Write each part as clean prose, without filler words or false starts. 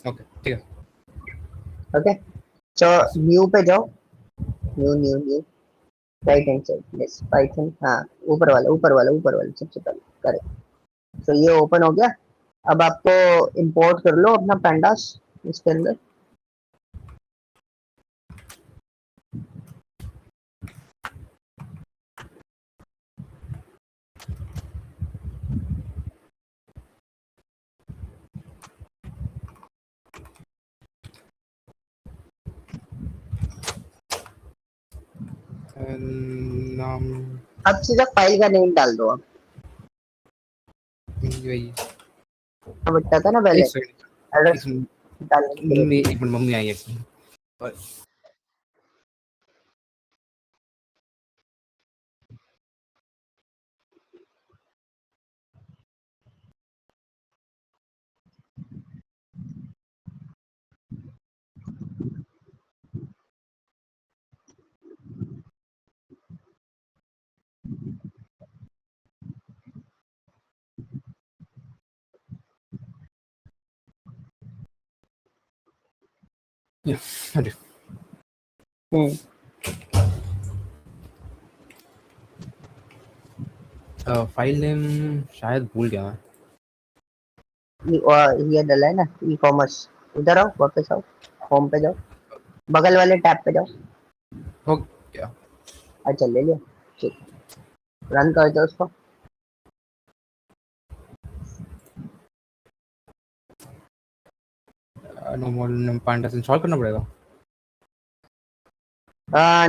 Okay ठीक है। Okay so new पे जाओ, new new new right hand side yes Python, हाँ ऊपर वाला सबसे पहले करेक्ट। तो ये ओपन हो गया। अब आपको इंपोर्ट कर लो अपना पैंडास इसके अंदर। नाम अब सीधा फाइल का नेम डाल दो। यही। अब बता था ना पहले एक सेकंड, एड्रेस डालने के लिए। मम्मी एक मिनट, मम्मी आई है पर अरे फाइल नेम शायद भूल गया मैं। ये डला है ना ई कॉमर्स। इधर आओ, वापस आओ, होम पे जाओ, बगल वाले टैब पे जाओ। हो गया। अच्छा ले लिया, ठीक रन कर दो उसको। नो मोर पांडा इंस्टॉल करना पड़ेगा।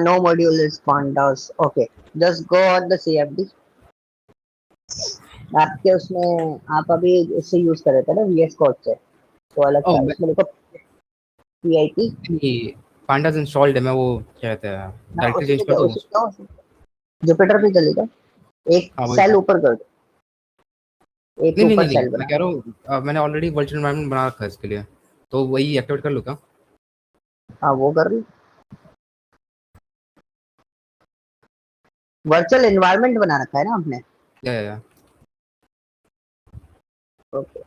No module is pandas, okay just go on the cfd। आपके उसमें आप अभी उससे यूज कर रहे थे ना वीएस कोड से, तो अलग ओह था इसमें देखो पीआईपी। पांडास इंस्टॉल्ड है, मैं वो क्या कहते हैं ना डायरेक्टली उसी चेंज पे कर जाओ, दूँ। उसी पे जाओ, जुपिटर पे चलेगा, एक हाँ वही सेल था। ऊपर कर दो, एक नहीं नहीं ऊपर नहीं नहीं, सेल मैं बना। कह रहा हूँ मैंने ऑलरेडी वर्चुअल एनवायरनमेंट बना रखा है इसके लिए, तो वही एक्टिवेट कर लूँ क्या? हाँ वो कर लो, वर्चुअल एनवायरनमेंट बना रखा है ना आपने। या ओके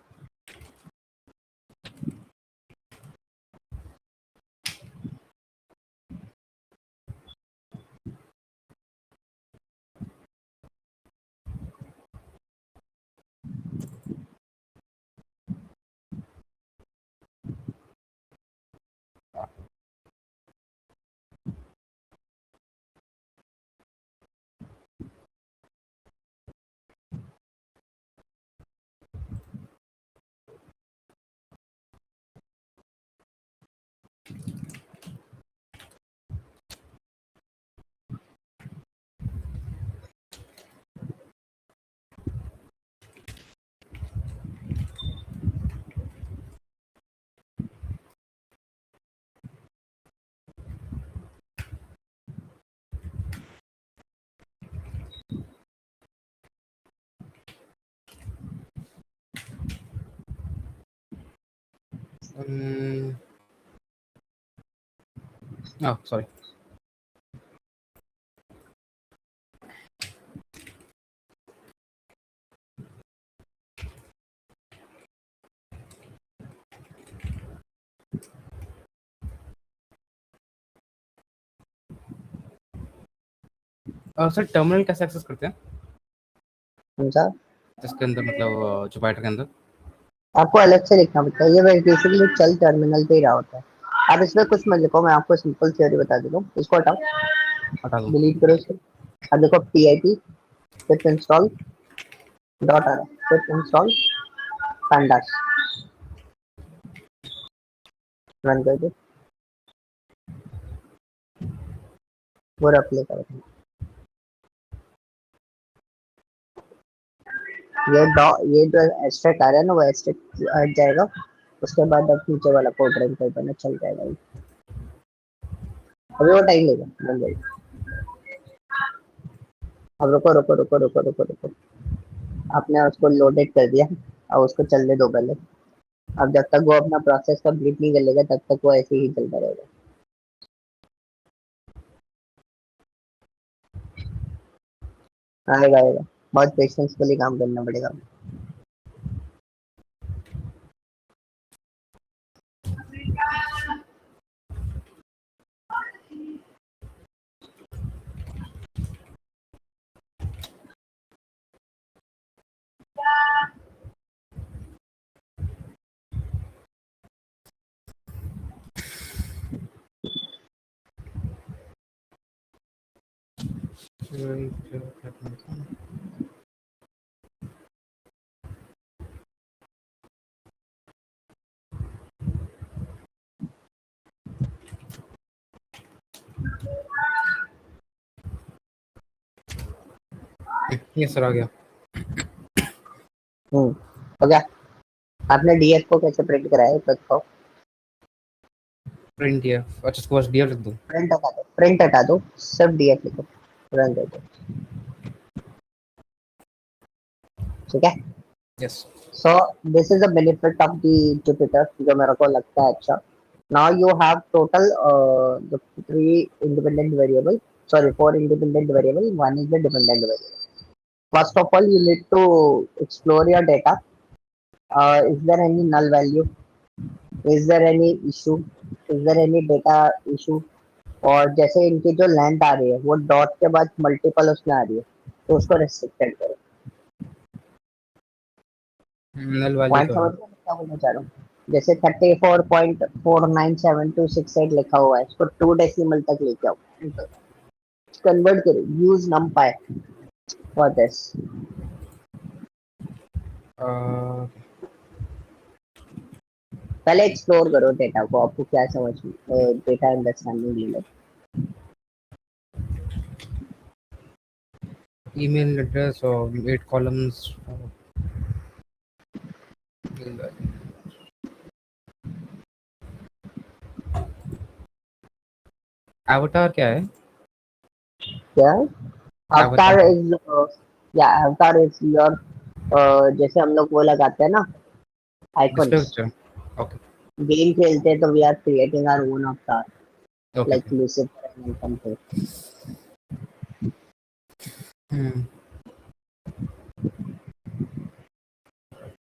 सॉरी। सर टर्मिनल कैसे एक्सेस करते हैं समझा। इसके अंदर, मतलब जुपिटर के अंदर? आपको अलग से लिखना पड़ता है, ये बेसिकली चल टर्मिनल पे ही रहा होता है। आप इसमें कुछ मत लिखो, मैं आपको सिंपल थ्योरी बता देता हूँ, इसको हटाओ, हटा दूँ? डिलीट करो इसको। अब देखो पीआईपी पिप इंस्टॉल डॉट आ रहा है, पिप इंस्टॉल pandas रन कर दो, वो अप्लाई करो। ये जो एस्ट्रिक आ रहा है ना, वो एस्ट्रिक हट जाएगा, उसके बाद अब नीचे वाला कोड रन कर देना, चल जाएगा। अभी वो टाइम लेगा, बन जाएगा। अब रुको रुको रुको रुको रुको रुको, आपने उसको लोडेड कर दिया, अब उसको चलने दो पहले। अब जब तक वो अपना प्रोसेस कंप्लीट नहीं कर लेगा तब तक वो ऐसे ही चलता रहेगा। आएगा आएगा, बहुत पेशेंसफुली काम करना पड़ेगा। ये सर आ गया। हो गया। आपने डीएफ को कैसे प्रिंट कराया है बताओ। प्रिंट दिया, अच्छा उसके बाद डीएफ लिख दूं। प्रिंट हटा दो, सिर्फ डीएफ लिखो, रन दे दो, ठीक है। Yes. So this is the benefit of the Jupiter जो मेरे को लगता है अच्छा। Now you have total the 3 independent variable, sorry 4 independent variable, one is the dependent variable. First of all you need to explore your data. Is there any null value, is there any issue, is there any data issue, और जैसे इनकी जो length आ रही है वो dot के बाद multiple उसमें आ रही है तो उसको रेस्ट्रिक्टेड करो। नल वाली पॉइंट तो है। समझ में क्या बोलना चाह रहा हूँ। जैसे 34.497268 लिखा हुआ है इसको 2 डेसिमल तक लेके आओ, कन्वर्ट करो, यूज numpy फॉर दिस। पहले एक्सप्लोर करो डेटा को, आपको क्या समझ डेटा अंडरस्टैंडिंग ले लो। ईमेल एड्रेस और 8 कॉलम्स। एवटार क्या है? क्या अवतार एवटार इज, या अवतार इज योर, जैसे हम लोग वो लगाते हैं ना display icons, picture. Okay game खेलते हैं तो we are creating our own avatar okay like okay. Lucifer and something. Hmm,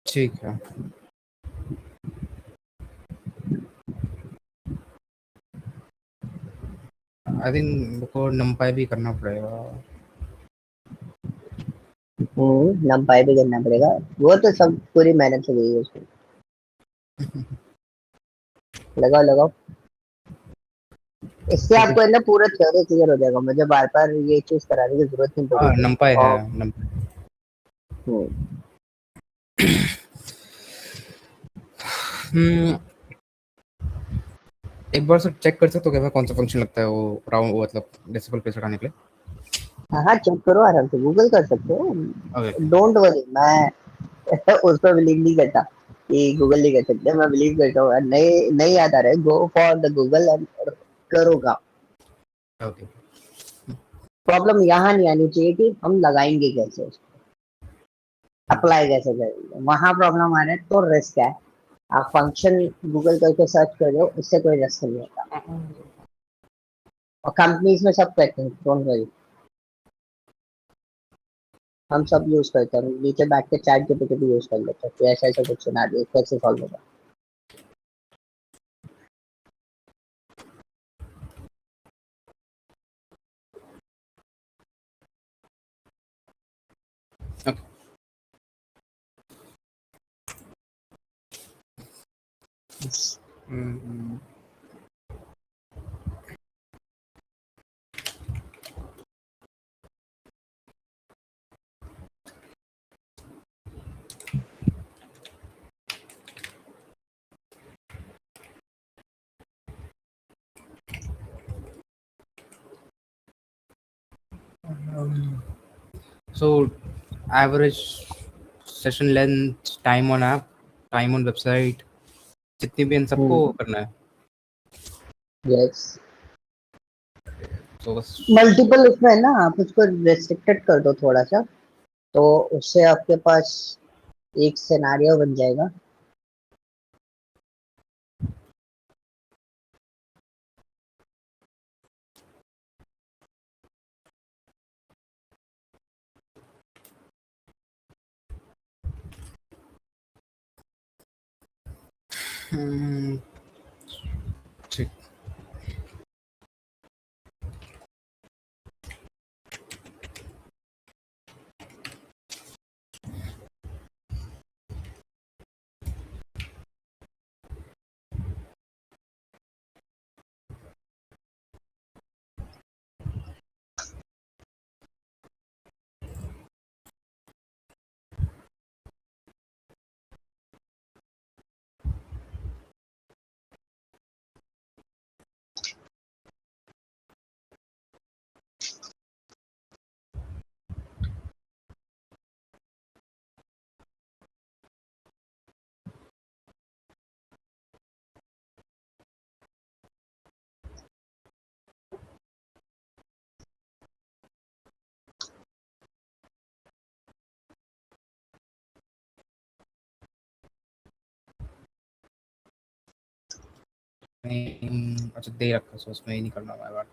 ठीक है। आई थिंक को नंपाई भी करना पड़ेगा। numpy भी करना पड़ेगा, वो तो सब पूरी मेहनत से गई है उसमें। लगाओ लगाओ, इससे क्योंकि आपको है ना पूरा थ्योरी क्लियर हो जाएगा, मुझे बार बार ये चीज कराने की जरूरत नहीं हाँ पड़ेगी। नंपाई है और हम्म, हम्म, एक बार सर चेक कर सकते हो क्या कौन सा फंक्शन लगता है वो राउंड, वो मतलब डेसिमल प्लेस हटाने के लिए? हाँ हाँ चेक करो, आराम से गूगल कर सकते हो, ओके ओके। Don't worry. मैं उस पर बिलीव नहीं करता कि गूगल नहीं कर सकते, मैं बिलीव करता हूँ। नहीं नहीं याद आ रहा है, go for the Google and करो काम। ओके प्रॉब्लम यहाँ नहीं आनी चाहिए कि हम लगाएंगे कैसे, अप्लाई कैसे करेंगे, वहां प्रॉब्लम आ रहा है तो रिस्क है। आप फंक्शन गूगल करके सर्च कर दो, इससे कोई रिस्क नहीं होता, और कंपनीज में सब करते हैं, डोंट वरी। हम सब यूज करते हैं, नीचे बैठ के चैट जीपीटी भी यूज कर लेते हैं कि ऐसा ऐसा कुछ सुना दिए कैसे सॉल्व होगा। Okay. Hmm, so average session length, time on app, time on website, जितनी भी इन सबको करना है। यस, तो बस मल्टीपल उसमें है ना, आप उसको रेस्ट्रिक्टेड कर दो थोड़ा सा, तो उससे आपके पास एक सिनेरियो बन जाएगा। हम्म, ठीक। अच्छा दे रखा है, उसमें ही नहीं करना हमारे बात।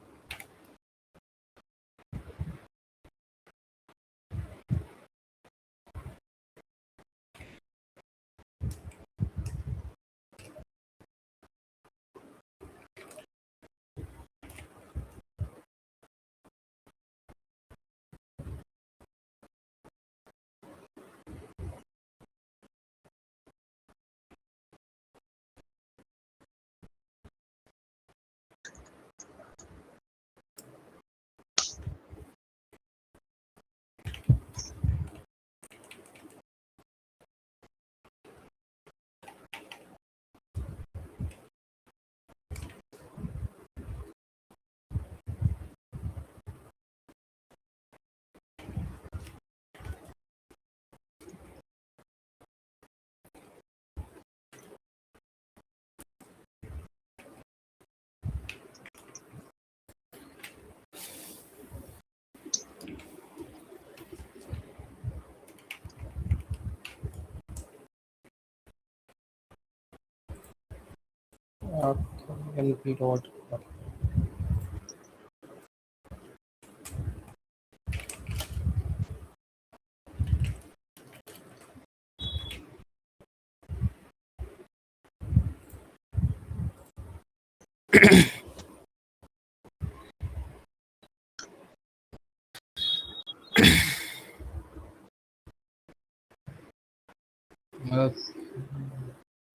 np डॉट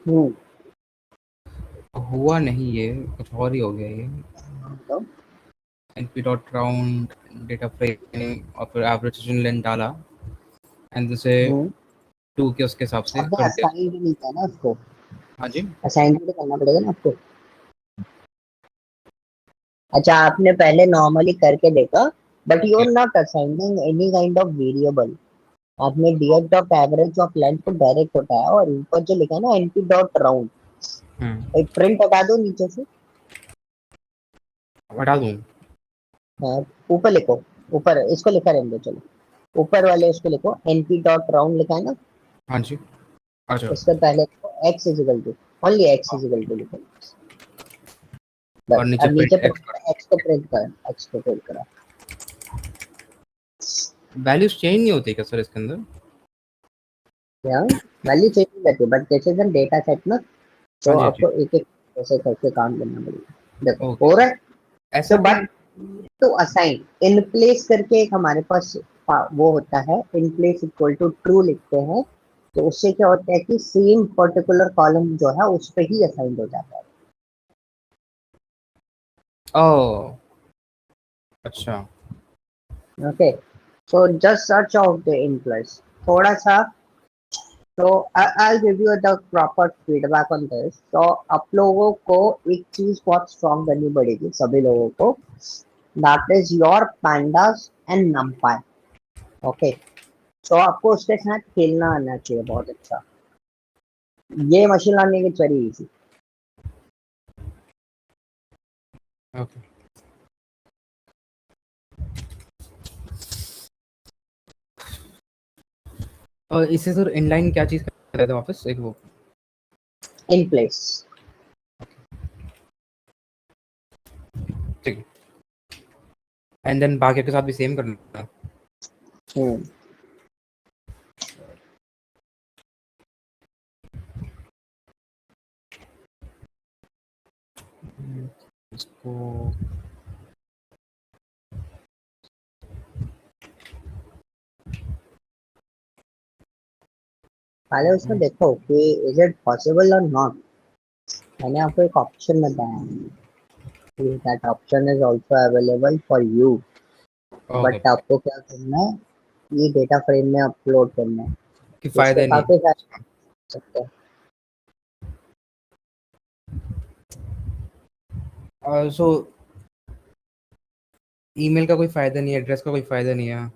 हम्म हुआ नहीं, ये कुछ और ही हो गया ये। तो np dot round data frame और फिर एवरेज सेशन लेंथ डाला एंड जैसे हम्म 2 के उसके हिसाब से अबे कर दिया। असाइन भी नहीं था ना उसको, हाँ जी। असाइन भी तो करना पड़ेगा ना आपको। अच्छा आपने पहले नॉर्मली करके देखा, but you are not assigning any kind of variable. आपने direct of average of length को डायरेक्ट उठाया और ऊपर जो लिखा है ना एनपी डॉट राउंड, एक प्रिंट हटा दो नीचे से। हटा दूँ? हाँ, ऊपर लिखो, ऊपर इसको लिखा रहने दो, चलो ऊपर वाले इसको लिखो एनपी डॉट राउंड लिखा है ना, हाँ जी। अच्छा। उसके पहले लिखो x is equal to, only x is equal to लिखो और बस। नीचे अब नीचे प्रिंट एक्स कर। एक्स को प्रिंट करा, एक्स को प्रिंट करा। वैल्यूज चेंज नहीं होती क्या सर इसके अंदर? या वैल्यू चेंज नहीं करती, but this is data set ना, हाँ तो जी, हाँ जी। आपको एक एक ऐसे करके काम करना पड़ेगा। देखो ओके। हो रहा है। ऐसा तो क्यों? बट तो असाइन इन प्लेस करके एक हमारे पास वो होता है, in place equal to true लिखते हैं, तो उससे क्या होता है कि सेम पर्टिकुलर कॉलम जो है उस पे ही असाइन हो जाता है। ओह, अच्छा। Okay, so just search out the in place थोड़ा सा। तो I give you the proper feedback on this. तो आप लोगों को एक चीज बहुत स्ट्रॉन्ग करनी पड़ेगी सभी लोगों को, that is your pandas and numpy। Okay, तो आपको उसके साथ खेलना आना चाहिए बहुत अच्छा। ये machine learning is very easy. Okay. और इससे सर इनलाइन क्या चीज़ कर रहे थे वापस एक वो? In place. ठीक है। एंड देन बाकी के साथ भी सेम करना है? हम्म इसको पहले उसमें देखो कि इज इट पॉसिबल और नॉट। मैंने आपको एक ऑप्शन बताया, that option is also available for you, okay. But आपको क्या करना है, ये डेटा फ्रेम में अपलोड करना है। कि इसके फायदा नहीं काफी है सारे इसका? सकते हैं। सो ईमेल का कोई फायदा नहीं है, एड्रेस का कोई फायदा नहीं है।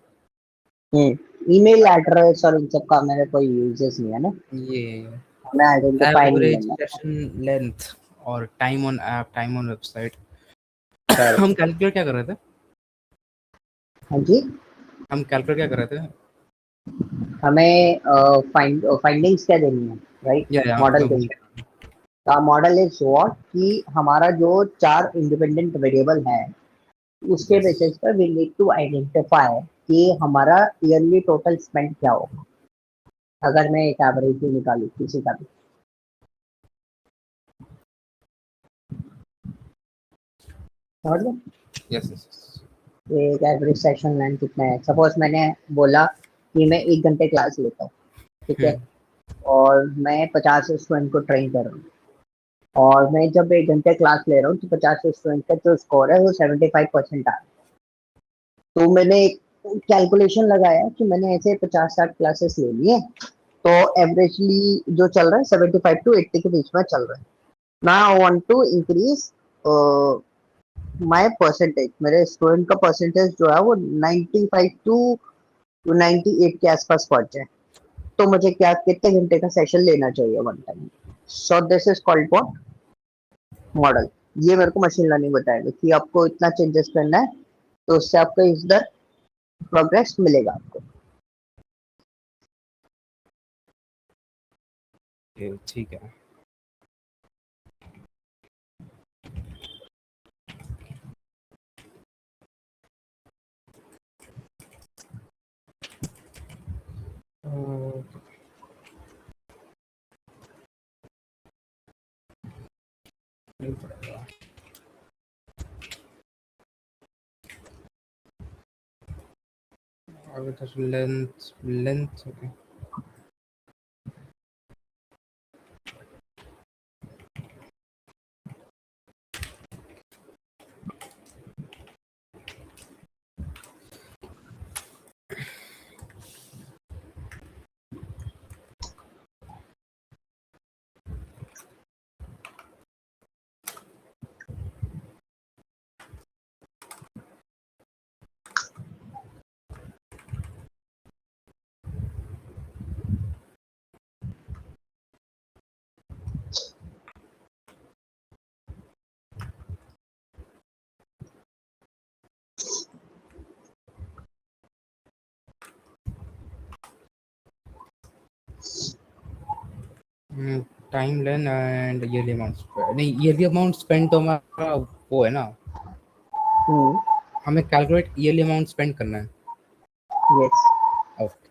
ईमेल एड्रेस और इन सब का मेरे कोई यूजेस नहीं है ना, ये हमें आइडेंटिफाई नहीं एवरेज करना। सेशन लेंथ और time on app, time on website. Sir हम कैलकुलेट क्या कर रहे थे? हाँ जी, हम कैलकुलेट क्या कर रहे थे? हमें फाइंडिंग्स क्या देनी है, राइट, या मॉडल मैं के। भूल गया। मॉडल इज व्हाट कि हमारा जो 4 इंडिपेंडेंट वेरिएबल है उसके Yes. बेसिस पर वी नीड टू आइडेंटिफाई कि हमारा ईयरली टोटल स्पेंड क्या होगा अगर मैं एक एवरेज भी निकालूं किसी का भी। समझ लो Yes. Yes. Yes. एक एवरेज सेशन लेंथ कितना है। सपोज मैंने बोला कि मैं 1 घंटे क्लास लेता हूँ, ठीक है, Hmm. और मैं 50 स्टूडेंट को ट्रेन कर रहा हूँ, और मैं जब 1 घंटे क्लास ले रहा हूँ तो 50 स्टूडेंट का जो स्कोर है वो 75% आ रहा है। तो मैंने एक कैलकुलेशन लगाया कि मैंने ऐसे 50-60 क्लासेस ले लिए, तो एवरेजली जो चल रहा है 75 to 80 के बीच में चल रहा है। Now I want to increase my percentage, मेरे स्टूडेंट का परसेंटेज जो है वो 95 to 98 के आसपास पहुंच जाए, तो मुझे क्या कितने घंटे का सेशन लेना चाहिए one time. So this is called what model. ये मेरे को मशीन लर्निंग बताएगा कि आपको इतना चेंजेस करना है, तो उससे आपको इधर प्रोग्रेस मिलेगा आपको। Okay, ठीक है। नहीं पड़ेगा। और तो length okay. Time lane and yearly amount नहीं, ईयरली अमाउंट स्पेंड तो हमारा वो है ना, हमें कैलकुलेट ईयरली अमाउंट स्पेंड करना है। Yes okay.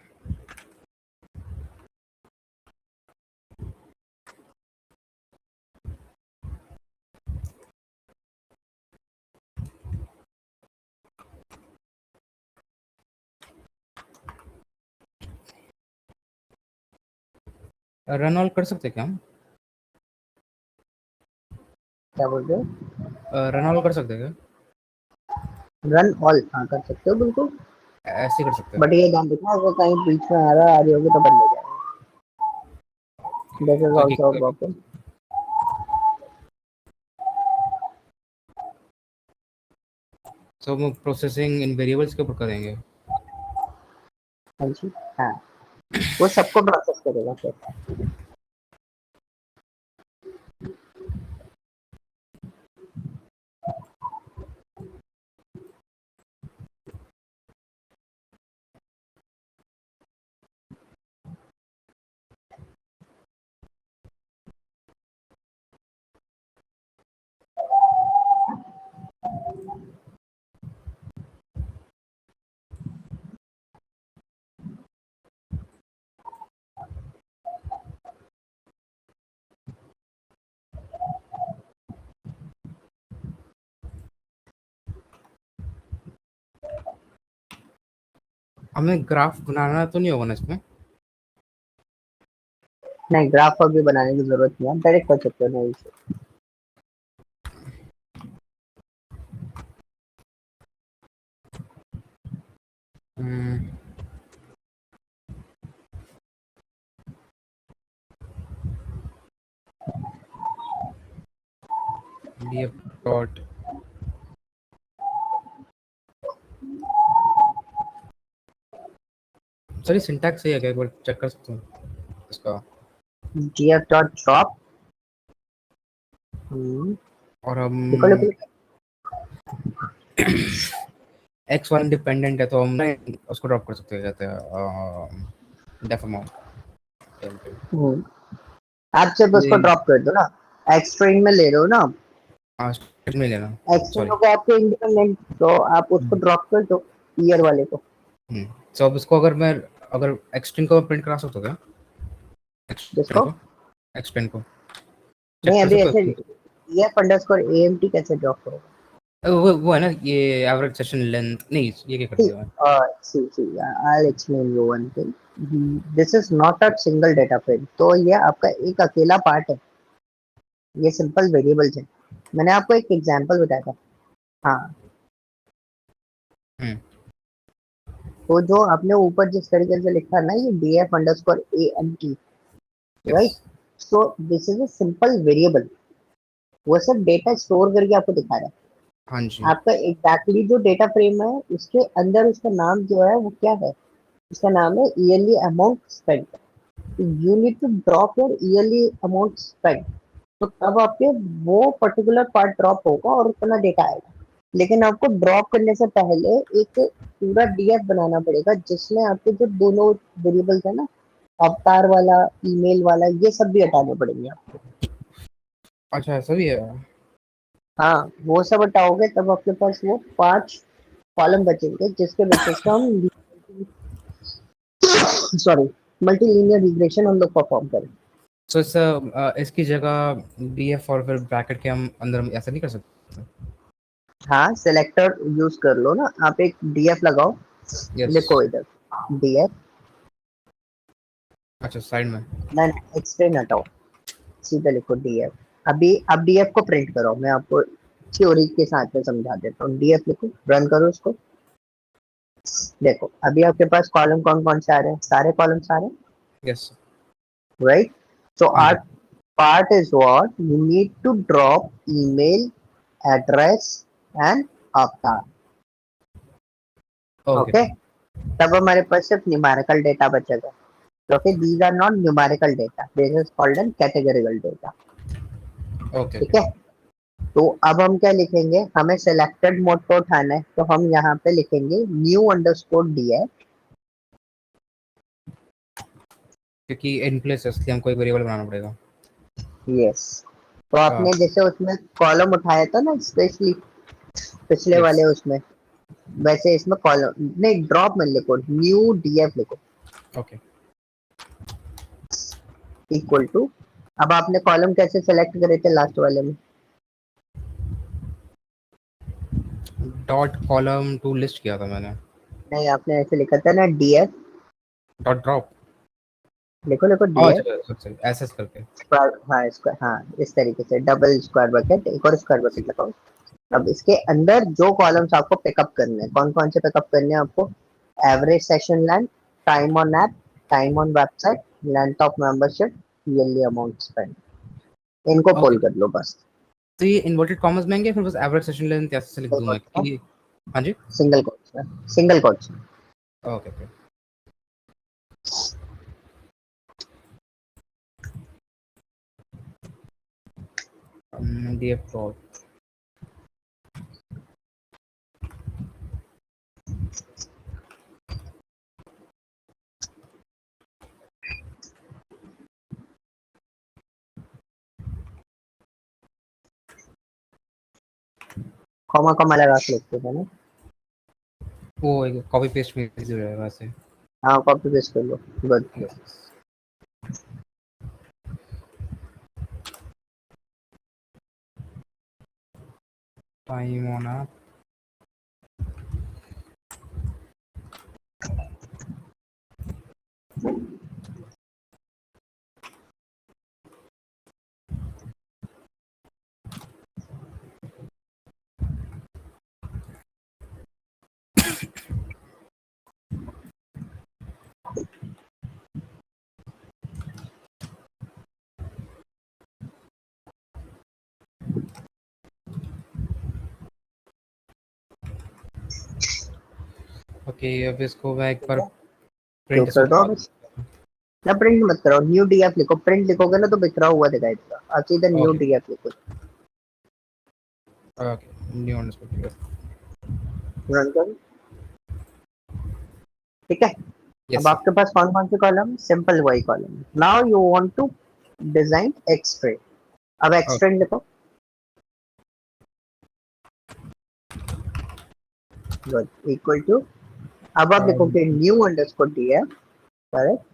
रन ऑल कर सकते हैं क्या हम? क्या बोल रहे हो? रन ऑल कर सकते हैं रन ऑल हाँ कर सकते हो बिल्कुल, क्या? ऐसे कर सकते बट ये ध्यान रखना अगर कहीं बीच में आ रही होगी तो बंद हो जाएगा। दिस हैं इज तो आल्सो अ प्रॉब्लम। तो हम प्रोसेसिंग इन वेरिएबल्स के ऊपर करेंगे। हाँ जी, हाँ वो सबको प्रोसेस करेगा फिर। हमें ग्राफ बनाना तो नहीं होगा ना इसमें? नहीं ग्राफ अभी बनाने की जरूरत नहीं है, डायरेक्ट कर सकते हो नहीं से। df डॉट सॉरी सिंटैक्स सही है क्या? एक बार चेक कर सकते हो इसका? gf डॉट ड्रॉप और हम लिखो लिखो। x1 डिपेंडेंट है तो हम ना उसको ड्रॉप कर सकते हैं, कहते हैं डेफ अमाउंट। आप सिर्फ उसको ड्रॉप कर दो ना, एक्स स्ट्रिंग में ले रहे हो ना आप, हाँ स्ट्रिंग में लेना। X string sorry. हो गया आपके इंडिपेंडेंट, तो आप उसको ड्रॉप कर दो ईयर वाले को। तो अब इसको अगर एक्सटेंड को प्रिंट करा सकते हो क्या? एक्सटेंड जिसको को एक्सटेंड को चेक नहीं, कर अभी सकते हो ऐसे इसको? ईएफ अंडरस्कोर एएमटी कैसे ड्रॉप करोगे? वो है ना ये एवरेज सेशन लेंथ, नहीं ये क्या कर See, दिया मैं? I'll explain you one thing. This is not a single data frame. तो ये आपका एक अकेला पार्ट है, ये सिंपल वेरिएबल्स है। मैंने आपको एक एग्जांपल बताया था। हाँ, हम्म। तो जो आपने ऊपर जिस तरीके से लिखा ना, ये df underscore AMT, yes. Right? So this is a simple variable, वो सब डेटा स्टोर करके आपको दिखा रहा है। हाँ जी। आपका एग्जैक्टली जो डेटा फ्रेम है उसके अंदर उसका नाम जो है वो क्या है, उसका नाम है yearly amount spend. You need to drop your yearly amount spend, तो तब आपके वो पर्टिकुलर पार्ट ड्रॉप होगा और उतना डेटा आएगा। लेकिन आपको ड्रॉप करने से पहले एक पूरा डीएफ बनाना पड़ेगा जिसमें आपके जो दोनों वेरिएबल्स है ना, अवतार वाला, ईमेल वाला, ये सब भी हटाने पड़ेंगे आपको। अच्छा ऐसा भी है। हाँ, वो सब हटाओगे तब आपके पास वो 5 कॉलम बचेंगे जिसके बेसिस पे हम सॉरी मल्टी लीनियर रिग्रेशन हम लोग परफॉर्म करें। सो इसकी जगह डीएफ और फिर ब्रैकेट के हम अंदर ऐसा नहीं कर सकते? हाँ, सिलेक्टर यूज कर लो ना आप, एक डीएफ लगाओ, यस। लिखो इधर डीएफ, अच्छा साइड में। नहीं एक्सटेंड हटाओ, सीधे लिखो डीएफ। अभी अब डीएफ को प्रिंट करो, मैं आपको थ्योरी के साथ में समझा देता हूँ। डीएफ लिखो, रन करो उसको। देखो अभी आपके पास कॉलम कौन कौन से आ रहे हैं, सारे कॉलम्स आ रहे हैं, यस। राइट? सो हाँ R G. part is what you need to drop email address and avatar. Okay. Okay, तब हमारे पास सिर्फ न्यूमेरिकल डेटा बचेगा, क्योंकि these are not numerical data, this is called an categorical data. Okay ठीक okay. है, तो अब हम क्या लिखेंगे, हमें सिलेक्टेड मोड को उठाना है, तो हम यहाँ पे लिखेंगे न्यू अंडरस्कोर डीएफ। क्योंकि इन प्लेस है इसलिए हमको एक वेरिएबल बनाना पड़ेगा। यस, तो आपने जैसे उसमें कॉलम उठाया था ना स्पेशली पिछले यस। वाले उसमें, वैसे इसमें कॉलम नहीं, ड्रॉप में लिखो न्यू डीएफ लिखो, ओके। Equal to. अब आपने कॉलम कैसे सेलेक्ट करे थे लास्ट वाले में? डॉट कॉलम टू लिस्ट किया था मैंने। नहीं, आपने ऐसे लिखा था ना डीएफ, डॉट ड्रॉप। लिखो लिखो अच्छा डीएफ अच्छा एसएस करके। स्क्वायर, हाँ स्क्वायर, हाँ इस तरीके से डबल स्क्वायर ब्रैकेट, एक और स्क्वायर ब्रैकेट लगाओ। अब इसके अंदर जो कॉलम्स आपको पिकअप करने हैं, कौन कौन से पिकअप करने हैं आपको? Average session length, time on app, time on website, length of membership, yearly amount spend, इनको ओके। पुल कर लो बस। तो ये इन्वर्टेड कॉमर्स में आएंगे फिर बस एवरेज सेशन लेंथ ऐसे से लिख दूं मैं कि? हाँ जी। सिंगल कोट्स में, सिंगल कोट्स में। Okay okay. DF dot. Comma comma लगा के लिखते थे ना। वो एक कॉपी पेस्ट में इजी हो जाएगा वैसे। हाँ, कॉपी पेस्ट कर लो, good. Yes. Time on app. Okay अब इसको मैं एक बार जो प्रिंट इसको कर दो करा बस, ना प्रिंट मत करो, न्यू डीएफ लिखो। प्रिंट लिखोगे ना तो बिखरा हुआ दिखाई देगा, आप सीधे दूं। न्यू ओके डीएफ लिखो, ओके न्यू अंडरस्कोर। रन करो। ठीक है, अब यस सर। आपके पास कौन कौन से कॉलम? सिंपल वही column. Now you want to design x train, अब एक्सटेंड लिखो, गुड, इक्वल टू, अब आप लिखोगे new underscore DF, correct,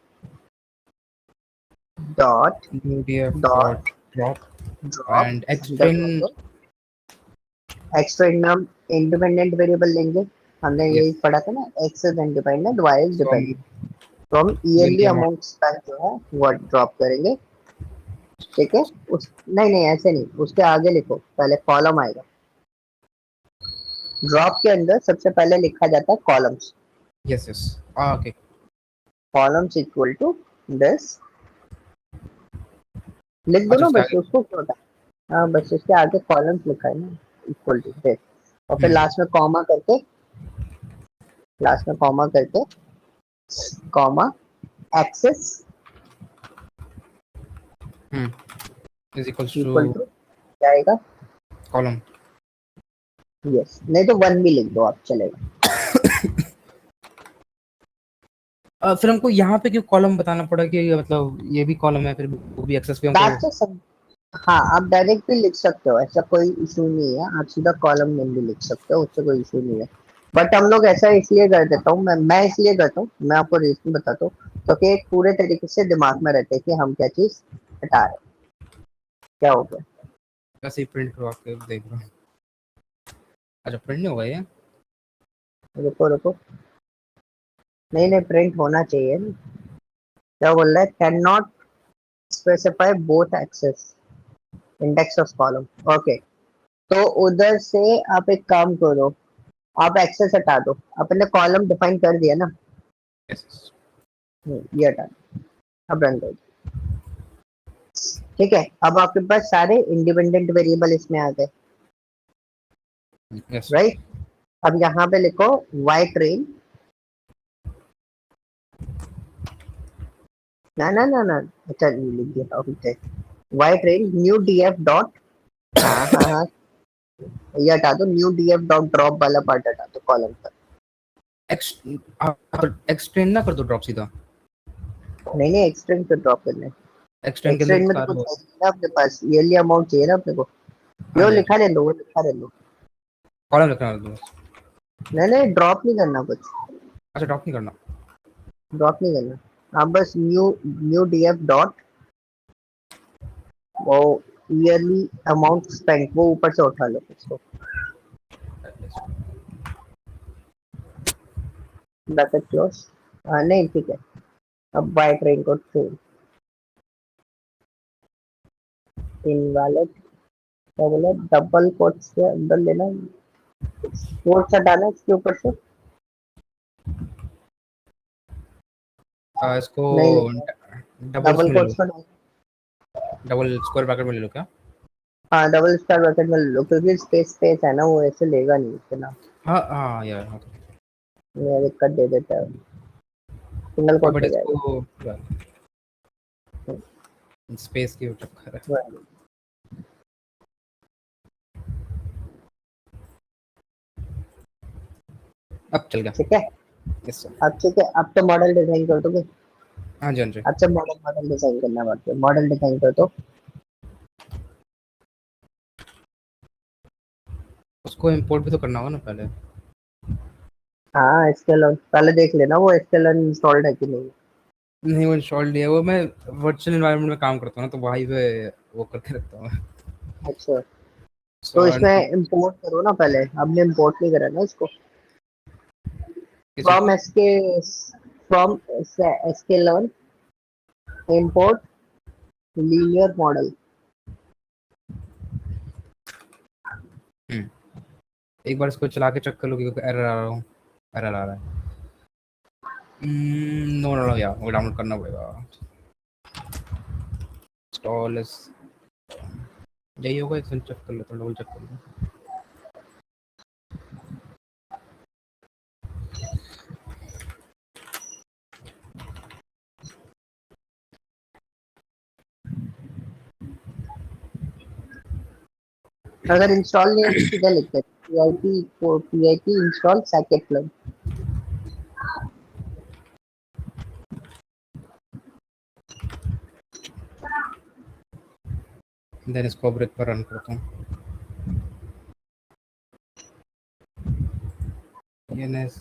dot new df dot dot drop drop, and enter कर extend. दो। एक्सटेंड में हम इंडिपेंडेंट वेरिएबल लेंगे, हमने Yes, यही पढ़ा था ना, x is independent, y is from dependent. तो हम yearly yearly amount. Amount spend जो है वो ड्रॉप करेंगे, ठीक है। उस नहीं नहीं ऐसे नहीं, उसके आगे लिखो, पहले कॉलम आएगा, ड्रॉप के अंदर सबसे पहले लिखा जाता है columns, Yes, yes. Ah, okay. Columns equal to this, लिख दो अच्छा ना उसके बस आगे. उसको क्यों था, हाँ बस उसके आगे कॉलम्स लिखा है ना, इक्वल टू दिस, और फिर हम्म लास्ट में कॉमा करके, लास्ट में कॉमा करके, comma axis hmm is equals to equal to क्या आएगा, column. यस, नहीं तो वन भी लिख दो आप, चलेगा। फिर हमको यहाँ पे क्यों कॉलम बताना पड़ा कि ये मतलब ये भी कॉलम है फिर वो भी एक्सेस भी हमको. दैट्स सब, हाँ आप डायरेक्ट भी लिख सकते हो, ऐसा कोई इशू नहीं है, आप सीधा कॉलम नेम भी लिख सकते हो, उससे कोई इशू नहीं है। बट हम लोग ऐसा इसलिए कर देता हूँ, मैं इसलिए करता हूँ, मैं आपको रीजन बताता हूँ, क्योंकि एक पूरे तरीके से दिमाग में रहते हैं कि हम क्या चीज हटा रहे हैं, क्या हो गया। ऐसे ही प्रिंट करवा के देख रहा हूँ. अच्छा प्रिंट नहीं होगा ये. रुको रुको, नहीं नहीं प्रिंट होना चाहिए ना, क्या बोल रहा है, can not specify both axis index of column, okay. तो उधर से आप एक काम करो, आप एक्सेस हटा दो, अपने कॉलम डिफाइन कर दिया ना, Yes. ये हटा दो, अब रन दो, ठीक है। अब आपके पास सारे इंडिपेंडेंट वेरिएबल इसमें आ गए, Yes. राइट। अब यहाँ पे लिखो वाई ट्रेन, ना ना ना ना, अच्छा लिख दिया, okay, y train new DF dot, हाँ हाँ हाँ, ये हटा दो, न्यू डीएफ डॉट ड्रॉप वाला पार्ट हटा दो कॉलम पर, एक्सटेंड ना कर दो ड्रॉप सीधा. नहीं नहीं एक्सटेंड पे ड्रॉप करना है, एक्सटेंड के अंदर एक्सटेंड में तो सारे कुछ वो. चाहिए ना अपने पास, ईयरली अमाउंट चाहिए ना अपने को, हाँ यो जी हाँ जी. लिखा ले लो, वो लिखा ले लो, कॉलम रखना है बस. नहीं नहीं ड्रॉप नहीं करना कुछ, अच्छा ड्रॉप नहीं करना. ड्रॉप नहीं करना, आप बस न्यू न्यू डीएफ डॉट, वो ईयरली अमाउंट स्पेंट वो ऊपर से उठा लो उसको, ब्रैकेट क्लोज, नहीं ठीक है। अब बाय ट्रेन को टू इनवैलिड, क्या बोला, डबल कोट्स के अंदर लेना, कोट्स हटाना इसके ऊपर से, इसको नहीं लेना, डबल डबल उसमें ले लो. कोट्स का, डबल स्क्वायर ब्रैकेट में ले लो क्या. हाँ डबल स्टार ब्रैकेट में ले लो, क्योंकि स्पेस स्पेस है ना, वो ऐसे लेगा नहीं इतना, हाँ हाँ यार हाँ. ये दिक्कत दे देता है, सिंगल कोट बट हो जाएगा। इसको स्पेस की चक्कर है. Right. अब चल गया. ठीक है, यस सर. अब ठीक है, अब तो मॉडल डिजाइन कर दोगे, हाँ जी हाँ जी. अच्छा मॉडल मॉडल डिजाइन करना बाकी है, मॉडल डिजाइन कर दो, उसको इंपोर्ट भी तो करना होगा ना पहले. हाँ एसकेलन पहले देख लेना, वो एसकेलन इंस्टॉल्ड है कि नहीं। नहीं वो इंस्टॉल है वो. मैं वर्चुअल एनवायरनमेंट में काम करता हूँ ना तो वहीं पे वो करके रखता हूँ. अच्छा, तो सो इसमें इंपोर्ट करो ना पहले, हमने इंपोर्ट नहीं करा ना इसको, किस चीज़ फ्रॉम को. SK, from sklearn import linear model, hmm एक बार इसको चला के चेक कर लो क्योंकि एरर आ रहा हूँ. एरर आ रहा है. नो नो नो यार वो डाउनलोड करना पड़ेगा. इंस्टॉल इस यही होगा. एक चेक कर लेता हूँ. डबल चेक कर लो. अगर इंस्टॉल नहीं है तो सीधा लिखते PIP install socket plug, then इसको ब्रेक पर रन करता हूँ। DNS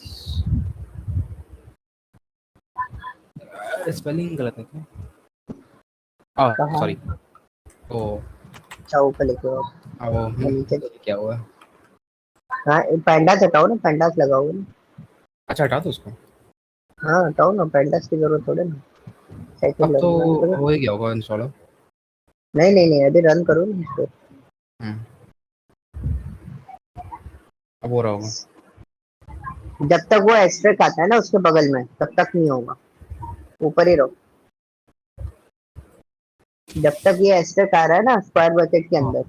स्पेलिंग गलत है क्या? कहाँ? सॉरी। ओ अच्छा ऊपर लिखे हो वो या नीचे? क्या हुआ? हाँ पैंडास हटाओ ना, पैंडास लगाओ ना। अच्छा हटा दो उसको। हाँ हटाओ ना, पैंडास की जरूरत थोड़े ना। अब सेकंड तो रन करो। हो ही गया होगा इंस्टॉल। नहीं नहीं नहीं, अभी रन करो ना इसको। अब हो रहा होगा। जब तक वो एक्सट्रैक्ट आता है ना उसके बगल में, तब तक नहीं होगा, ऊपर ही रहो। जब तक ये एक्सट्रैक्ट आ रहा है ना स्क्वायर ब्रैकेट के हाँ। अंदर,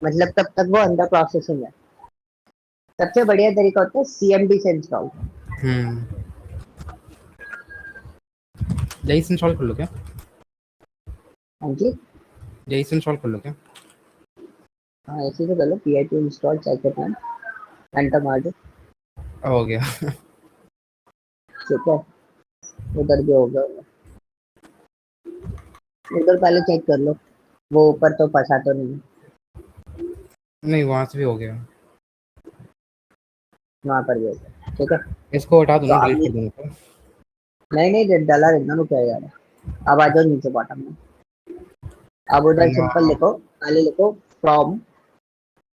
मतलब तब तक वो अंडर प्रोसेसिंग है। सबसे बढ़िया तरीका होता है CMD से इंस्टॉल। हम्म यही से इंस्टॉल कर लो क्या? हाँ जी। यही से इंस्टॉल कर लो क्या? हाँ ऐसे तो कर लो, PIP इंस्टॉल चेक नाम, एंटर मार दो। अब हो गया। ठीक है, उधर भी होगा। उधर पहले चेक कर लो, वो ऊपर तो फंसा तो नहीं है। नहीं वहां से भी हो गया। वहां पर भी होगा। ठीक है, इसको हटा दो तो ना, डिलीट अभी कर दो तो। नहीं नहीं डाला रहना, तो क्या यार। अब आ जाओ नीचे बॉटम में। अब उधर सिंपल लिखो, पहले लिखो फ्रॉम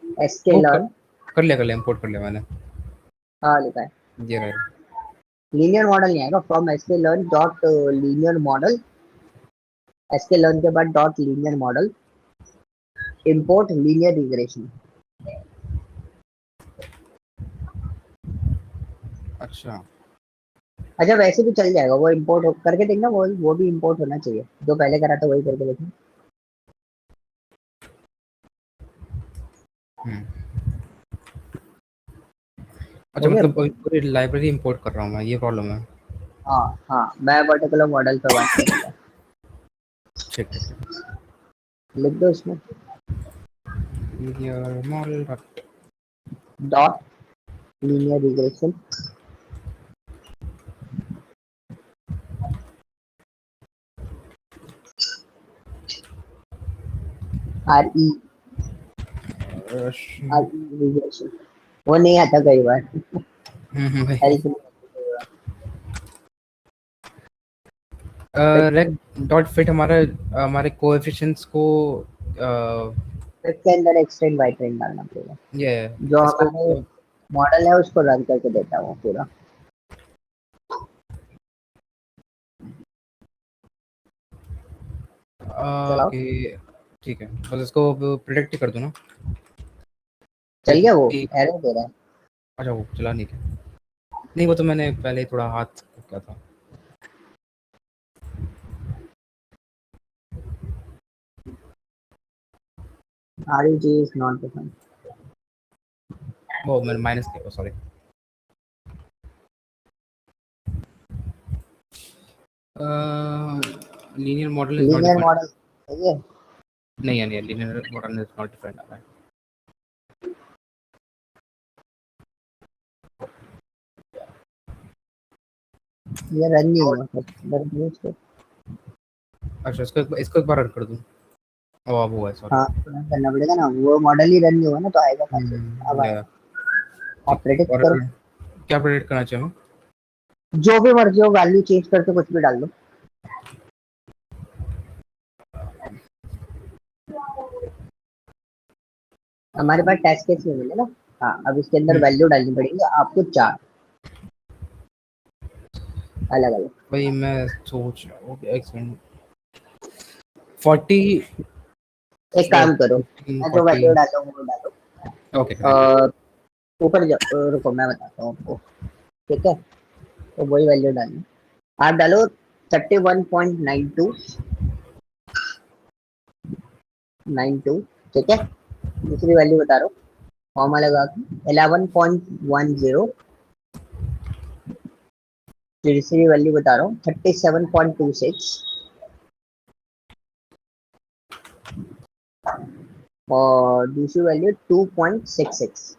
वो sklearn। कर लिया इंपोर्ट कर लिया मैंने। हाँ लिखा है। ये रहा। लीनियर मॉडल नहीं आएगा, from sklearn dot linear model, sklearn के बाद dot linear model, import linear regression. अच्छा। अच्छा वैसे भी चल जाएगा, वो इम्पोर्ट करके देखना, वो भी इम्पोर्ट होना चाहिए, जो पहले करा था वही करके देखना। हम्म अच्छा हो गया। मतलब अभी पूरी लाइब्रेरी इंपोर्ट कर रहा हूँ मैं, ये प्रॉब्लम है। हाँ हाँ, मैं पर्टिकुलर मॉडल पे बात करूंगा। ठीक ठीक ठीक। लिख दो इसमें Linear model dot- dot linear regression, RE, regression. वो नहीं आता कई बार, भाई। हेल्प रेग डॉट फिट हमारा हमारे कोएफिशिएंट्स को के अंदर एक्सटेंड बाय ट्रेन डालना पड़ेगा। ये जो इसको हमारे मॉडल है उसको रन करके देता हूँ पूरा। चलाओ। कि ठीक है, बस इसको प्रिडिक्ट कर दो ना। चल गया, वो कि एरर दे रहा है। अच्छा वो चला नहीं क्या? नहीं वो तो मैंने पहले थोड़ा हाथ किया था। REG is not defined। वो मैंने माइनस किया, sorry. Linear model is not linear defined. Model सही है। नहीं है, नहीं linear model is not defined आ रहा है। ये रन नहीं हुआ फिर, रन नहीं उसको। अच्छा इसको एक बार रन कर दूं। ओ अब हुआ है, सॉरी। हाँ रन करना पड़ेगा ना, वो मॉडल ही रन नहीं हुआ ना, तो आएगा मैसेज। अब आएगा। या ठीक आप है। प्रेडिक्ट और करो, क्या प्रेडिक्ट करना चाहिए हमें? जो भी मर्जी हो वैल्यू चेंज करके कुछ भी डाल दो। हमारे पास टेस्ट केस में मिले ना। हाँ अब इसके अंदर वैल्यू डालनी पड़ेगी आपको, 4 अलग अलग। भाई मैं सोच रहा हूँ एक सेकंड। 40 एक काम करो, 15 मैं जो 40। वैल्यू डालो वो डालो। ओके अ, ऊपर रुको मैं बताता हूँ आपको। ठीक है, तो वही वैल्यू डालनी। आप डालो 31.92। ठीक है, दूसरी वैल्यू बता रहा हूँ, कॉमा लगा के 11.10। तीसरी वैल्यू बता रहा हूँ 37.26। और दूसरी वैल्यू 2.66।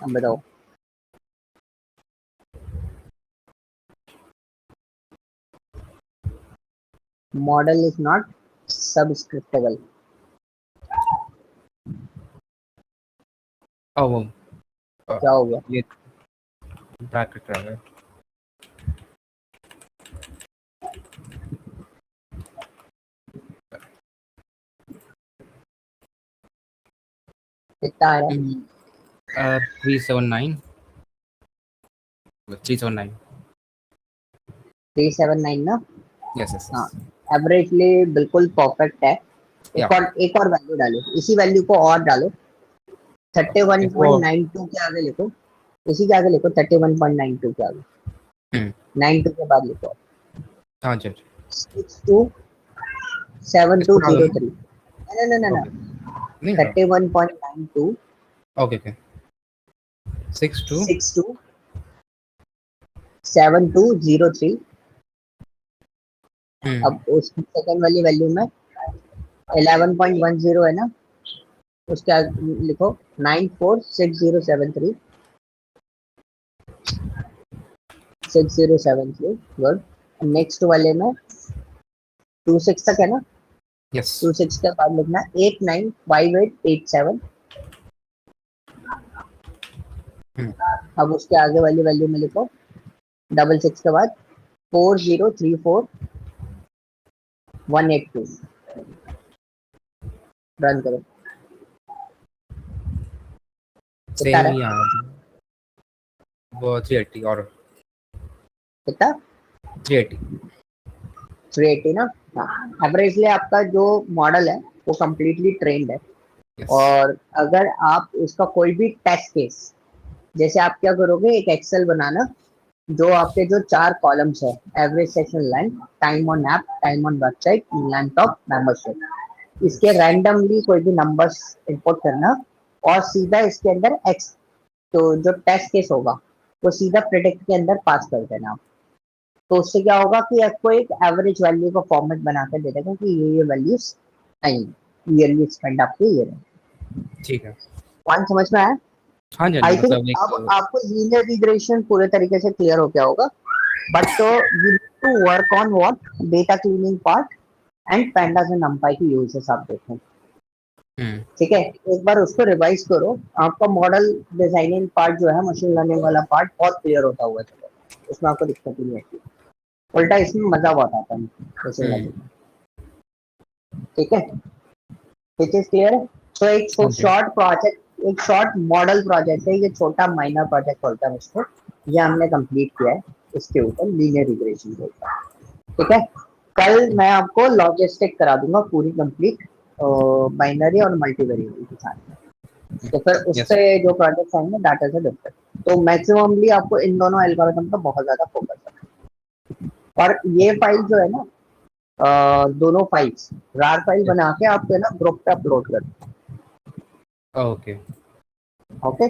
अब बताओ। Model is not subscriptable. वो क्या हो गया? ये ब्रैकेट रह गया। कितना आ रहा है? 379 379 379 ना? यस यस हाँ, एवरेजली बिल्कुल परफेक्ट है। एक और वैल्यू डालो, इसी वैल्यू को और डालो, 31.92 के आगे लिखो, इसी के आगे लिखो 31.92 के आगे, 92 के बाद लिखो हाँ जी 627203। ना नहीं 31.92 ओके ओके 62 627203। अब उस सेकंड वाली वैल्यू में 11.10 है ना, उसके आगे लिखो 946073 6073। गुड। नेक्स्ट वाले में 26 तक है ना, यस 26 के बाद लिखना 895887। अब उसके आगे वाली वैल्यू में लिखो 66 के बाद 4034182। रन करो। कितना सेम रहा? ही आ वो 380 और कितना? 380 380 ना? हाँ, एवरेजली आपका जो मॉडल है वो कंप्लीटली ट्रेंड है। यस और अगर आप इसका कोई भी टेस्ट केस, जैसे आप क्या करोगे, एक एक्सेल बनाना जो आपके जो 4 कॉलम्स है, average session length, time on app, time on website, length of membership, इसके रैंडमली कोई भी नंबर्स इंपोर्ट करना और सीधा इसके अंदर एक्स, तो जो टेस्ट केस होगा वो सीधा प्रेडिक्ट के अंदर पास कर देना। तो उससे क्या होगा कि आपको एक एवरेज वैल्यू का फॉर्मेट बना कर दे देगा कि ये वैल्यूज आएंगी, ईयरली स्पेंड आपके ये रहे। ठीक है पॉइंट समझ में आया? हाँ जी आई थिंक मतलब अब एक आपको लीनियर रिग्रेशन पूरे तरीके से क्लियर हो गया होगा, बट तो you need to work on what data cleaning part and pandas and numpy की यूजेस आप देखें। ठीक है, एक बार उसको रिवाइज करो, आपका मॉडल डिजाइनिंग पार्ट जो है, मशीन लर्निंग वाला पार्ट बहुत क्लियर होता हुआ चलो, उसमें आपको दिक्कत ही नहीं आती, उल्टा इसमें मजा बहुत आता है मशीन लर्निंग में। ठीक है, विच इज क्लियर है? तो एक हाँ जी शॉर्ट प्रोजेक्ट, एक शॉर्ट मॉडल प्रोजेक्ट है ये, छोटा माइनर प्रोजेक्ट बोलता है इसको, ये हमने कंप्लीट किया है इसके ऊपर लीनियर रिग्रेशन के ऊपर। ठीक है, कल मैं आपको लॉजिस्टिक करा दूंगा पूरी कंप्लीट बाइनरी और मल्टी वेरिएबल के साथ। तो फिर उस यस पे जो प्रोजेक्ट आएंगे डाटा से डिफरेंट, तो मैक्सिममली आपको इन दोनों एल्गोरिथम पर बहुत ज्यादा फोकस है। और ये फाइल जो है ना, दोनों फाइल्स रार फाइल बना के आप ना ग्रुप पे अपलोड कर दो। ओके ओके,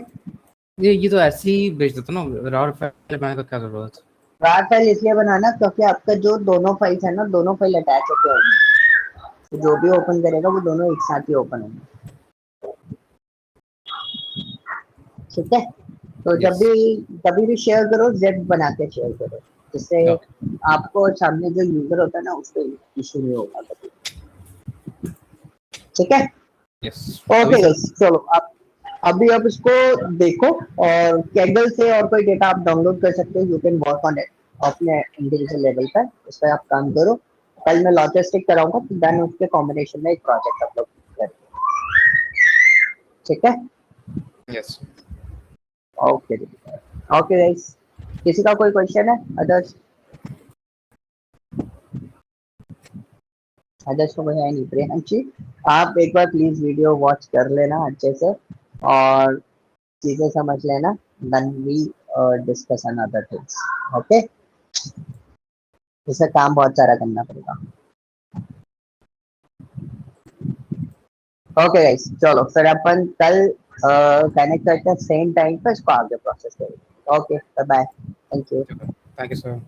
ये तो ऐसे ही भेज देता ना रार फाइल बनाने का क्या जरूरत रार फाइल इसलिए बनाना क्योंकि आपका जो दोनों फाइल्स है ना, दोनों फाइल अटैच होते होंगे, तो जो भी ओपन करेगा वो दोनों एक साथ ही ओपन होंगे। ठीक है, तो यस जब भी शेयर करो जेड बना के शेयर करो, जिससे ओके आपको सामने जो यूजर होता है ना उसको इशू नहीं होगा कभी। ठीक है, यस अभी ओके सर गाइस, चलो आप अभी आप इसको देखो, और कैगल से और कोई डेटा आप डाउनलोड कर सकते हो, you can work on it अपने इंडिविजुअल लेवल पर, उस पर आप काम करो। कल मैं लॉजिस्टिक कराऊंगा, देन उसके कॉम्बिनेशन में एक प्रोजेक्ट अपलोड करें। ठीक है, यस ओके ओके गाइस, किसी का कोई क्वेश्चन है? अदर्स अदर्स को कोई है नहीं? प्रियांशी, आप एक बार प्लीज वीडियो वॉच कर लेना अच्छे से और चीजें समझ लेना, then we discuss on other things. Okay, इसे काम बहुत सारा करना पड़ेगा। ओके गाइस, चलो फिर अपन कल कनेक्ट करते हैं सेम टाइम पर, इसको आगे प्रोसेस करेंगे। Okay, bye bye, thank you. Thank you sir